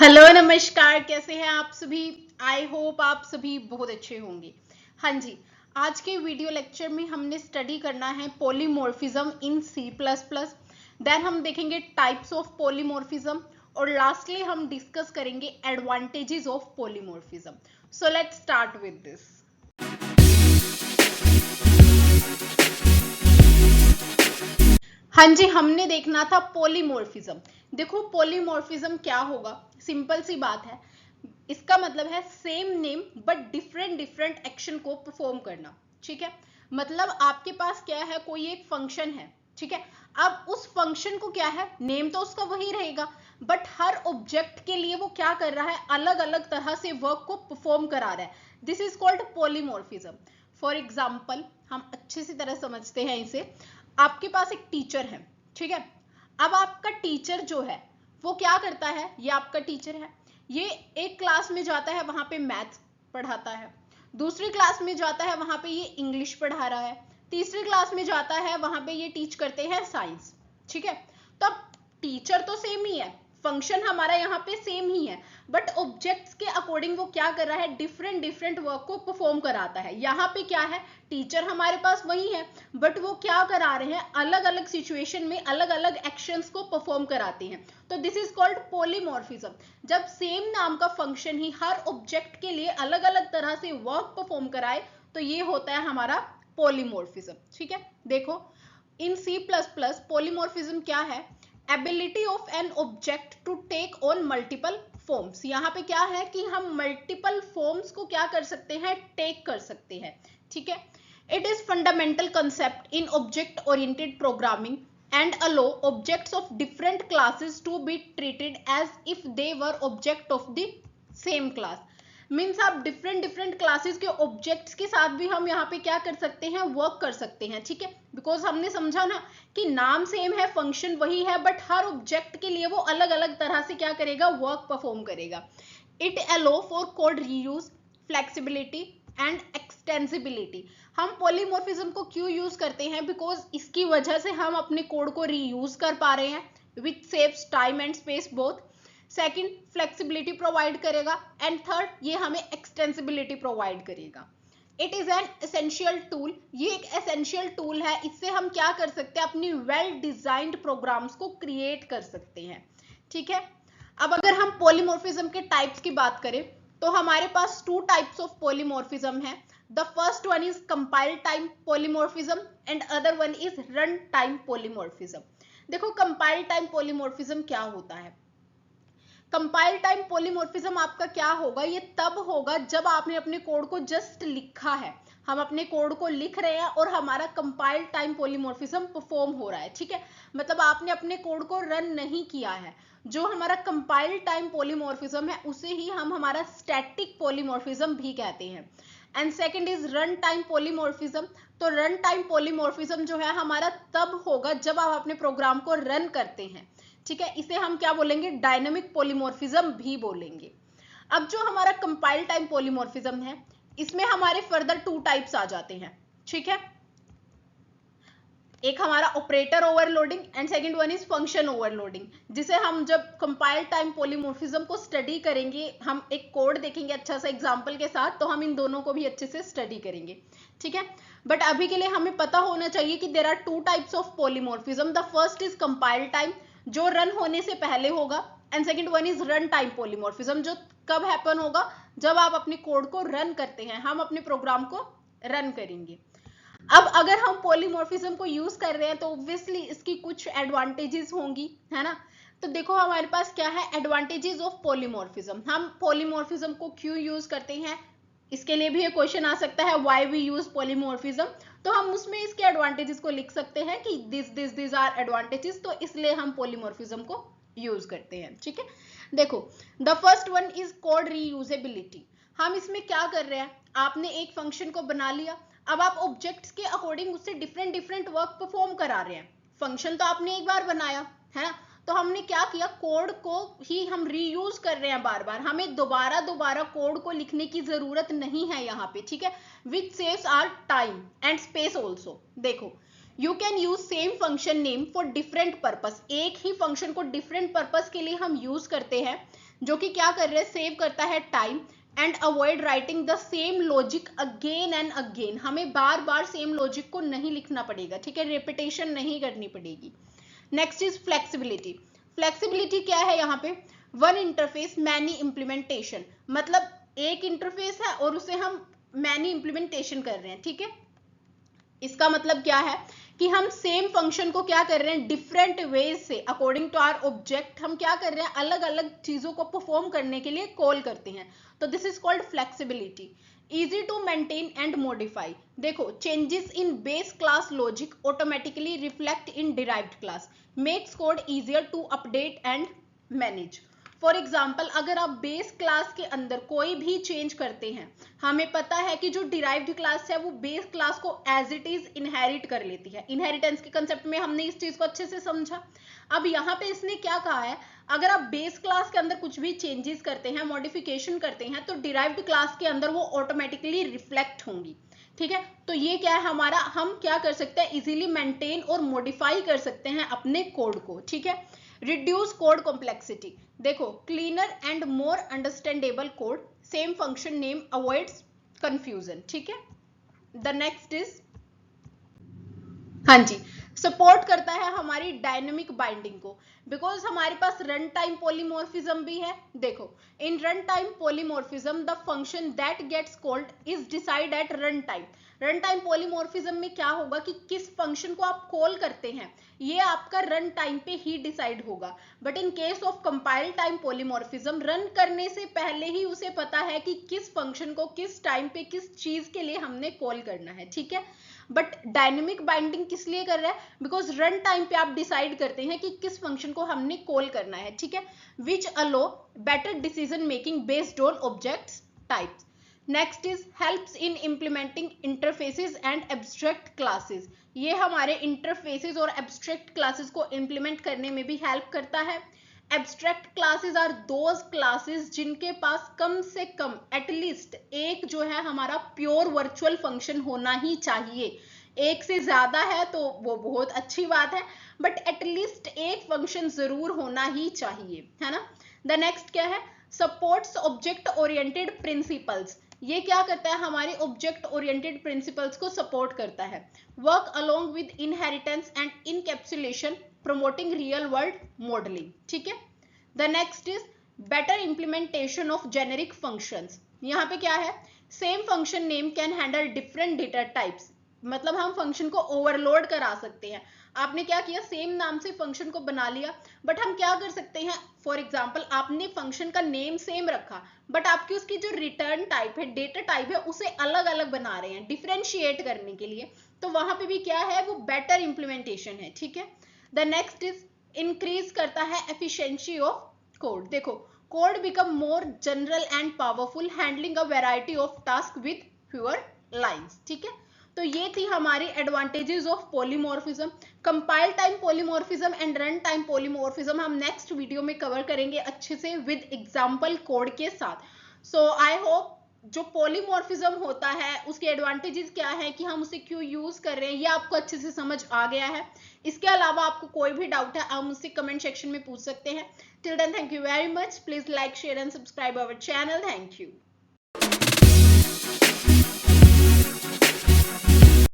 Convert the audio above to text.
Hello नमस्कार, कैसे हैं आप सभी। आई होप आप सभी बहुत अच्छे होंगे। हाँ जी, आज के वीडियो लेक्चर में हमने स्टडी करना है पॉलीमॉर्फिज्म इन C++। देन हम देखेंगे टाइप्स ऑफ पॉलीमॉर्फिज्म और लास्टली हम डिस्कस करेंगे advantages of polymorphism. So let's start with this. हाँ जी, हमने देखना था पॉलीमॉर्फिज्म। देखो पॉलीमॉर्फिज्म क्या होगा, सिंपल सी बात है। इसका मतलब है same name but different different action को परफॉर्म करना। ठीक है, मतलब आपके पास क्या है, कोई एक फंक्शन है। ठीक है, अब उस फंक्शन को क्या है, नेम तो उसका वही रहेगा बट हर ऑब्जेक्ट के लिए वो क्या कर रहा है, अलग अलग तरह से वर्क को परफॉर्म करा रहा है। This is called polymorphism. For example, हम अच्छे से तरह समझते हैं इसे। आपके पास एक टीचर है, ठीक है। अब आपका टीचर जो है वो क्या करता है, ये आपका टीचर है, ये एक क्लास में जाता है, वहां पे मैथ्स पढ़ाता है। दूसरी क्लास में जाता है, वहां पे ये इंग्लिश पढ़ा रहा है। तीसरी क्लास में जाता है, वहां पे ये टीच करते हैं साइंस। ठीक है, तो अब टीचर तो सेम ही है, फंक्शन हमारा यहाँ पे सेम ही है, बट ऑब्जेक्ट्स के अकॉर्डिंग वो क्या कर रहा है, डिफरेंट डिफरेंट वर्क को परफॉर्म कराता है। यहाँ पे क्या है, टीचर हमारे पास वही है बट वो क्या करा रहे हैं, अलग अलग सिचुएशन में अलग अलग एक्शंस को परफॉर्म कराते हैं। तो दिस इज कॉल्ड पॉलीमॉर्फिज्म। जब सेम नाम का फंक्शन ही हर ऑब्जेक्ट के लिए अलग अलग तरह से वर्क परफॉर्म कराए तो ये होता है हमारा पॉलीमॉर्फिज्म। ठीक है, देखो इन C++ पॉलीमॉर्फिज्म क्या है, ability of an object to take on multiple forms. यहाँ पे क्या है कि हम मल्टीपल फॉर्म्स को क्या कर सकते हैं, टेक कर सकते हैं। ठीक है, it is fundamental concept in object oriented programming and allow objects of different classes to be treated as if they were object of the same class। Means आप डिफरेंट डिफरेंट क्लासेस के objects के साथ भी हम यहाँ पे क्या कर सकते हैं, वर्क कर सकते हैं। ठीक है, बिकॉज हमने समझा ना कि नाम सेम है, फंक्शन वही है, बट हर ऑब्जेक्ट के लिए वो अलग अलग तरह से क्या करेगा, वर्क परफॉर्म करेगा। It allow for code reuse, flexibility and extensibility. हम पॉलीमॉर्फिज्म को क्यों यूज करते हैं, बिकॉज इसकी वजह से हम अपने कोड को रीयूज कर पा रहे हैं, which saves time and space both. Second, flexibility provide करेगा एंड थर्ड, ये हमें एक्सटेंसिबिलिटी प्रोवाइड करेगा। It is an essential tool, ये एक एसेंशियल टूल है, इससे हम क्या कर सकते हैं, अपनी वेल डिजाइंड प्रोग्राम्स को क्रिएट कर सकते हैं। ठीक है, अब अगर हम पॉलीमॉर्फिज्म के टाइप्स की बात करें तो हमारे पास टू टाइप्स ऑफ पॉलीमॉर्फिज्म है। The first one is compile time polymorphism and other one is run time polymorphism. देखो कंपाइल टाइम पॉलीमॉर्फिज्म क्या होता है। कंपाइल टाइम पॉलीमॉर्फिज्म आपका क्या होगा, ये तब होगा जब आपने अपने कोड को जस्ट लिखा है, हम अपने कोड को लिख रहे हैं और हमारा कंपाइल टाइम पॉलीमॉर्फिज्म परफॉर्म हो रहा है। ठीक है, मतलब आपने अपने कोड को रन नहीं किया है। जो हमारा कंपाइल टाइम पॉलीमॉर्फिज्म है उसे ही हम हमारा स्टैटिक पॉलीमॉर्फिज्म भी कहते हैं। And second is run time polymorphism. तो रन टाइम पॉलीमॉर्फिज्म जो है हमारा तब होगा जब आप अपने प्रोग्राम को रन करते हैं। ठीक है, इसे हम क्या बोलेंगे, डायनेमिक पॉलीमॉर्फिज्म भी बोलेंगे। अब जो हमारा कंपाइल टाइम पॉलीमॉर्फिज्म है इसमें हमारे फर्दर टू टाइप्स आ जाते हैं। ठीक है, एक हमारा operator overloading and second one is function overloading, जिसे हम जब कंपाइल टाइम पॉलीमॉर्फिज्म को स्टडी करेंगे, हम एक कोड देखेंगे अच्छा सा एग्जांपल के साथ, तो हम इन दोनों को भी अच्छे से स्टडी करेंगे। ठीक है, बट अभी के लिए हमें पता होना चाहिए कि there are two types of polymorphism. The first is compile time, जो रन होने से पहले होगा, and second one is run time polymorphism, जो कब हैपन होगा, जब आप अपने कोड को रन करते हैं, हम अपने प्रोग्राम को रन करेंगे। अब अगर हम पॉलीमॉर्फिज्म को यूज कर रहे हैं तो ऑब्वियसली इसकी कुछ एडवांटेजेस होंगी, है ना। तो देखो हमारे पास क्या है, एडवांटेजेस ऑफ पॉलीमॉर्फिज्म। हम पॉलीमॉर्फिज्म को क्यों यूज करते हैं, इसके लिए भी एक क्वेश्चन आ सकता है, व्हाई वी यूज पॉलीमॉर्फिज्म। तो हम उसमें इसके एडवांटेजेस को लिख सकते हैं कि दिस आर एडवांटेजेस, तो इसलिए हम पॉलीमॉर्फिज्म को यूज करते हैं। ठीक है, देखो the first one is code reusability. हम इसमें क्या कर रहे हैं, आपने एक फंक्शन को बना लिया, अब आप ऑब्जेक्ट्स के अकॉर्डिंग उससे डिफरेंट डिफरेंट वर्क परफॉर्म करा रहे हैं। फंक्शन तो आपने एक बार बनाया है ना, तो हमने क्या किया, कोड को ही हम रीयूज कर रहे हैं बार बार, हमें दोबारा दोबारा कोड को लिखने की जरूरत नहीं है यहाँ पे। ठीक है, which saves our time and space also. देखो you can use same function name for different purpose, एक ही फंक्शन को डिफरेंट पर्पस के लिए हम यूज करते हैं। जो कि क्या कर रहे हैं, सेव करता है time and avoid writing the same logic again and again. हमें बार बार सेम लॉजिक को नहीं लिखना पड़ेगा, ठीक है, रिपीटेशन नहीं करनी पड़ेगी। Next is flexibility. फ्लेक्सिबिलिटी क्या है यहाँ पे, वन इंटरफेस मैनी इंप्लीमेंटेशन, मतलब एक इंटरफेस है और उसे हम मैनी इंप्लीमेंटेशन कर रहे हैं, ठीक है। इसका मतलब क्या है कि हम सेम फंक्शन को क्या कर रहे हैं, डिफरेंट वेज से अकॉर्डिंग टू आवर ऑब्जेक्ट हम क्या कर रहे हैं, अलग अलग चीजों को परफॉर्म करने के लिए कॉल करते हैं। तो this is called flexibility. Easy to maintain and modify, देखो changes in base class logic automatically reflect in derived class, makes code easier to update and manage. For example, अगर आप बेस क्लास के अंदर कोई भी चेंज करते हैं, हमें पता है कि जो डिराइव्ड क्लास है वो बेस क्लास को एज इट इज इनहेरिट कर लेती है। इनहेरिटेंस के कंसेप्ट में हमने इस चीज को अच्छे से समझा। अब यहाँ पे इसने क्या कहा है, अगर आप बेस क्लास के अंदर कुछ भी चेंजेस करते हैं, मॉडिफिकेशन करते हैं, तो डिराइव्ड क्लास के अंदर वो ऑटोमेटिकली रिफ्लेक्ट होंगी, ठीक है। तो ये क्या है हमारा, हम क्या कर सकते हैं, इजीली मेंटेन और मॉडिफाई कर सकते हैं अपने कोड को, ठीक है। रिड्यूस कोड कॉम्प्लेक्सिटी, देखो cleaner and more understandable code, same function name avoids confusion, ठीक है। द नेक्स्ट इज, हाँ जी, सपोर्ट करता है हमारी डायनेमिक बाइंडिंग को, बिकॉज हमारे पास रन टाइम पॉलीमॉर्फिज्म भी है। देखो in run time polymorphism the function that gets called is decide at run time. Run time polymorphism में क्या होगा कि किस फंक्शन को आप कॉल करते हैं ये आपका रन टाइम पे ही डिसाइड होगा। But in case of compile time polymorphism, run करने से पहले ही उसे पता है कि किस फंक्शन को किस टाइम पे किस चीज के लिए हमने कॉल करना है, ठीक है। बट डायनेमिक बाइंडिंग किस लिए कर रहा है, बिकॉज रन टाइम पे आप डिसाइड करते हैं कि किस फंक्शन को हमने कॉल करना है, ठीक है। Which allow better decision making based on objects types. Next is helps in implementing interfaces and abstract classes, ये हमारे इंटरफेसेस और एब्स्ट्रैक्ट क्लासेस को इम्प्लीमेंट करने में भी हेल्प करता है। Abstract classes are those classes जिनके पास कम से कम एटलीस्ट एक जो है हमारा प्योर वर्चुअल फंक्शन होना ही चाहिए। एक से ज्यादा है तो वो बहुत अच्छी बात है, बट एटलीस्ट एक फंक्शन जरूर होना ही चाहिए, है ना। द नेक्स्ट क्या है, सपोर्ट्स ऑब्जेक्ट ओरिएंटेड प्रिंसिपल्स, ये क्या करता है, हमारे ऑब्जेक्ट ओरिएंटेड प्रिंसिपल्स को सपोर्ट करता है। Work along with inheritance and encapsulation, promoting real world modeling, ठीक है। The next is better implementation of generic functions, यहाँ पे क्या है, same function name can handle different data types, मतलब हम फंक्शन को ओवरलोड करा सकते हैं। आपने क्या किया, सेम नाम से फंक्शन को बना लिया, बट हम क्या कर सकते हैं, फॉर एग्जाम्पल आपने फंक्शन का नेम सेम रखा, बट आपकी उसकी जो रिटर्न टाइप है, डेटा टाइप है, उसे अलग अलग बना रहे हैं डिफरेंशिएट करने के लिए, तो वहां पे भी क्या है, वो बेटर इंप्लीमेंटेशन है, ठीक है। द नेक्स्ट इज इंक्रीज करता है एफिशिएंसी ऑफ कोड, देखो code become more general and powerful, handling a variety of task with fewer lines, ठीक है। तो ये थी हमारी advantages of polymorphism. Compile time polymorphism and run time polymorphism हम नेक्स्ट वीडियो में कवर करेंगे अच्छे से विद एग्जांपल कोड के साथ। सो आई होप जो पॉलीमॉर्फिज्म होता है उसके एडवांटेजेस क्या है, कि हम उसे क्यों यूज कर रहे हैं, ये आपको अच्छे से समझ आ गया है। इसके अलावा आपको कोई भी डाउट है आप मुझसे कमेंट सेक्शन में पूछ सकते हैं। Till then thank you very much, please like share and subscribe our channel, thank you.